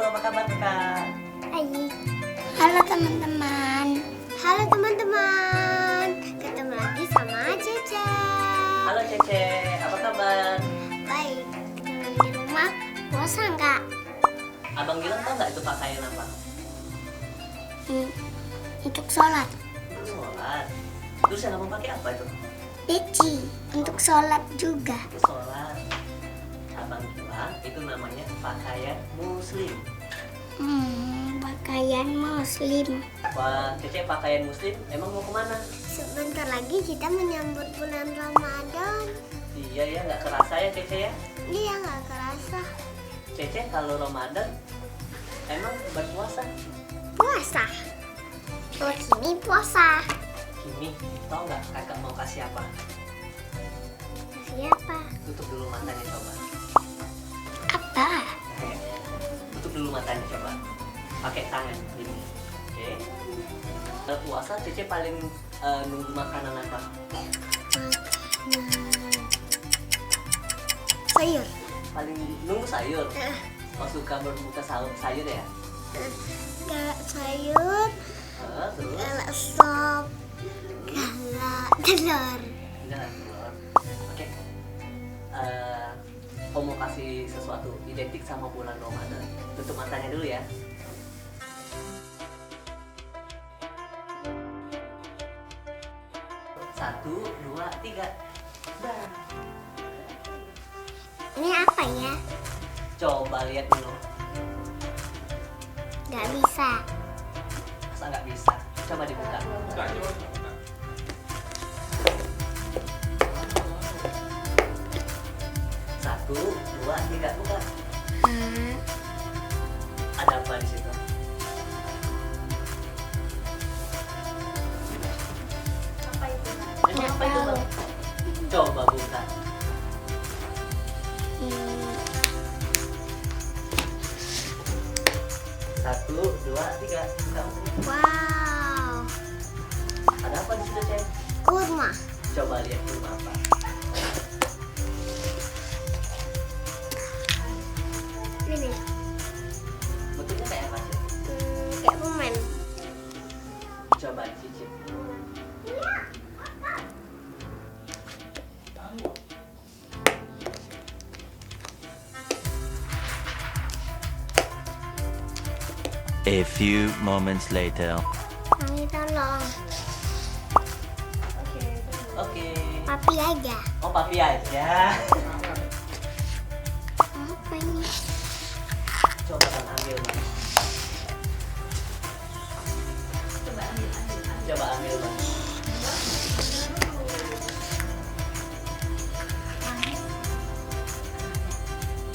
apa kabar Kak? Hai. Halo teman-teman. Halo teman-teman. Ketemu lagi sama Cece. Halo Cece, apa kabar? Baik. Ketemu di rumah. Puasa nggak? Abang Gilang tau nggak itu pakaian apa? Untuk sholat. Sholat. Terus yang abang pakai apa itu? Peci. Untuk sholat juga. Sholat. Abang Gilang itu namanya pakaian muslim. Pakaian muslim. Wah, Cece pakaian muslim emang mau kemana? Sebentar lagi kita menyambut bulan Ramadan. Iya ya, nggak kerasa ya Cece ya? Iya, nggak kerasa. Cece kalau Ramadan emang berpuasa? Puasa. Oh, kini puasa. Kini, tau nggak kakak mau kasih apa? Siapa? Tutup dulu matanya coba. Apa? Tutup dulu matanya coba. Pakai tangan ini. Oke. Puasa Cece paling nunggu makanan apa? Sayur. Paling nunggu sayur. Oh, suka berbuka sayur ya? Kayak sayur. Terus? Kalau sop. Kalau telur. Enggak, telur. Oke. Om mau kasih sesuatu identik sama bulan Ramadan. Tutup matanya dulu ya. Satu, dua, tiga. Dah. Ini apa ya? Coba lihat dulu. Gak bisa. Masa nggak bisa? Coba dibuka. Satu, dua, tiga, buka. Ada apa di situ? Ini apa itu bang? Coba buka. Satu, dua, tiga, buka. Wow. Ada apa di situ Cek? Kurma. Coba lihat kurma apa. Ini. Bentuknya kayak apa Cek? Kayak permen. Coba cicip. A few moments later. Mami tolong. Oke. Papi aja. Oh papi aja. Apa ini? Coba bang ambil bang. Coba ambil bang.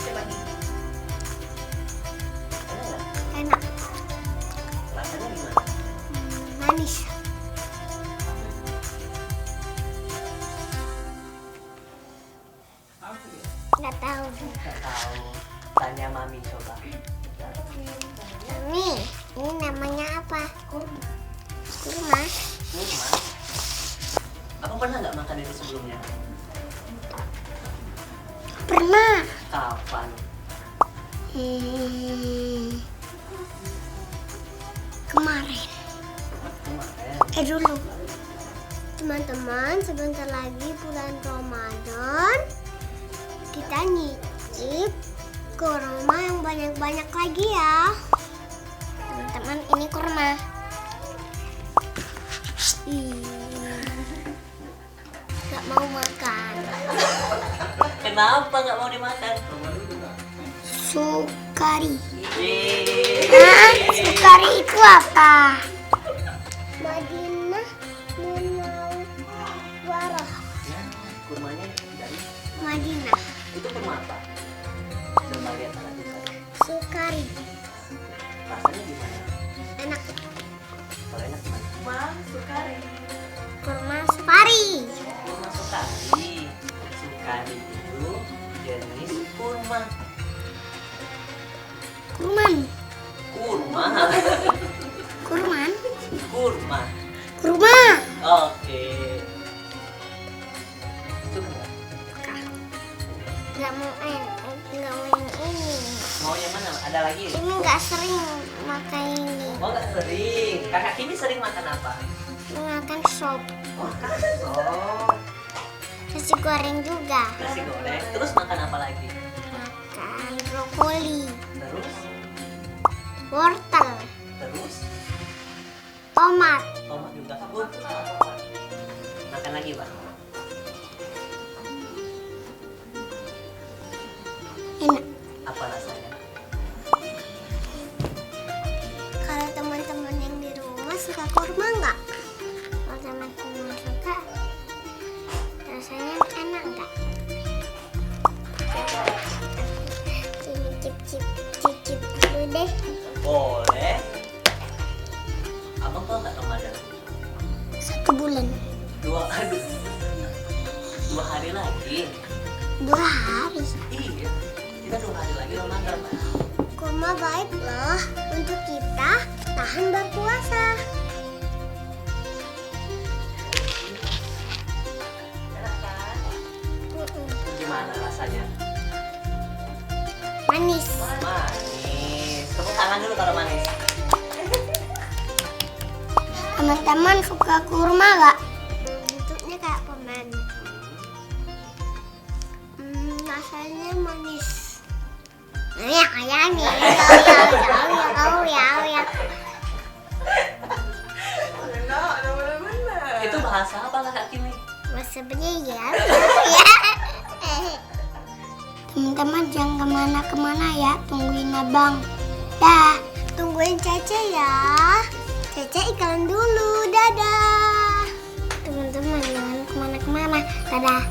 Enak nggak? Enak. Rasanya gimana? Manis. Nggak tahu. Nggak tahu. Tanya mami coba. Ini namanya apa? Kurma. Kurma. Aku pernah nggak makan itu sebelumnya? Pernah. Kapan? Kemarin. Kemarin. Dulu. Teman-teman, sebentar lagi bulan Ramadan. Kita nyicip kurma yang banyak-banyak lagi ya. Teman-teman, ini kurma. Gak mau makan. Kenapa nggak mau dimakan? Sukari. Yeay. Sukari itu apa? Madinah Munawwarah. Ya, kurmanya dari Madinah. itu kurma apa? Coba lihat alat saya. Sukari. Rasanya gimana? Enak. Kalau enak gimana? Kurma sukari. Kurma sukari. Sukari itu jenis kurma. Kurman. Kurma. Kurman. lagi? Kimi nggak sering makan ini. Oh nggak sering. Kakak Kimi sering makan apa? Makan sop. Oh sop. Nasi goreng juga. Nasi goreng. Terus makan apa lagi? Makan brokoli. Terus? Wortel. Terus? Tomat. Tomat juga. Makan lagi Pak. Enak. Apa rasanya? Kalau teman-teman yang di rumah suka kurma nggak? Kalau teman-teman suka, rasanya enak nggak? Ini cicip dulu deh. Boleh. Abang tau nggak Ramadan? 1 bulan. 2 hari lagi. 2 hari. Iya. Kita 2 hari lagi Ramadan Pak. Kurma baik loh untuk kita tahan berpuasa. Enak kan? Mm-mm. Gimana rasanya? Manis. Manis. Tepuk tangan dulu kalau manis. Teman-teman suka kurma nggak? Bentuknya kayak permen. Rasanya manis. Ya kayak nih. Ya. Itu bahasa apa Kakak Kimi? Masa ya. Teman-teman jangan kemana-kemana ya, tungguin abang. Dah, tungguin Cece ya. Cece iklan dulu, dadah. Teman-teman jangan kemana-kemana, dadah.